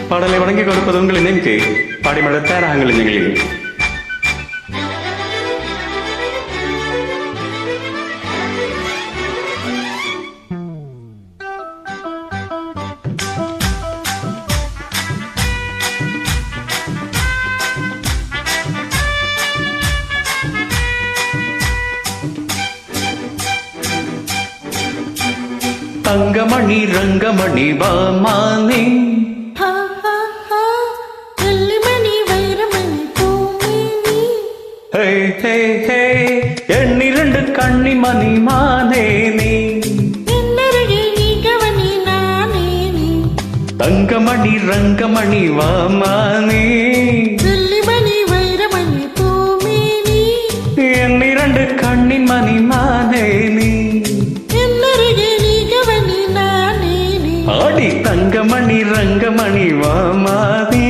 பாடலை வழங்கி கொடுப்பது உங்கள் நினைவுக்கு பாடிமட தயாராங்கள் நிகழ்ச்சியில் தங்கமணி ரங்கமணி வாமானே எண்ணிரண்டு கண்ணி மணி மானே நீ தங்கமணி ரங்கமணி வாமானே எண்ணிரண்டு கண்ணி மணி மானே நீ ஆடி தங்கமணி ரங்கமணி வாமானே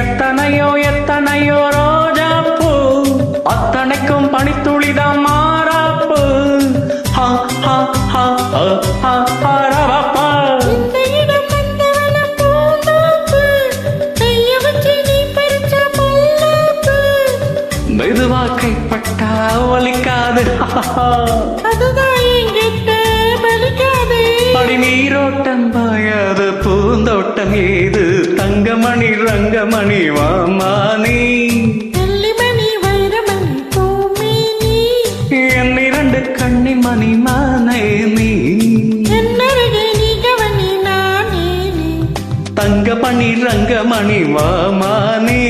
எத்தனையோ எத்தனையோ ரோஜாப்பூ அத்தனைக்கும் பனித்துளிதான் மாறாப்பு மெதுவா கைப்பட்டா ஒலிக்காது நீரோட்டம் பாயாது பூந்தோட்டம் ஏது தங்கமணி ரங்கமணி வாமானே என்னிரண்டு கண்ணி மணி மானே நீ தங்கமணி ரங்கமணி வாமானே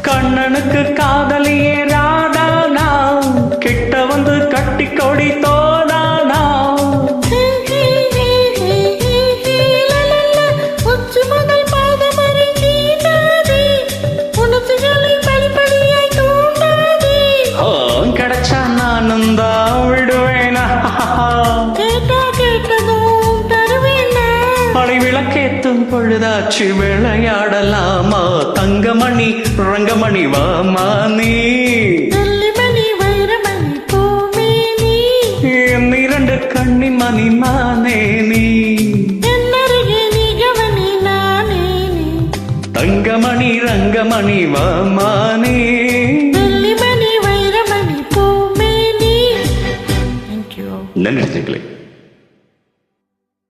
கண்ணனுக்கு காதலியே ராதானா கிட்ட வந்து கட்டி கொடி தோதானா கிடைச்சா நானும் தான் விடுவேனா படை விளக்கேத்தும் பொழுதாச்சு விளையாடலாமா தங்கமணி ரங்கமணி வாமானே என்னிரண்டு கண்ணி மணி மானே நீ தங்கமணி ரங்கமணி வாமா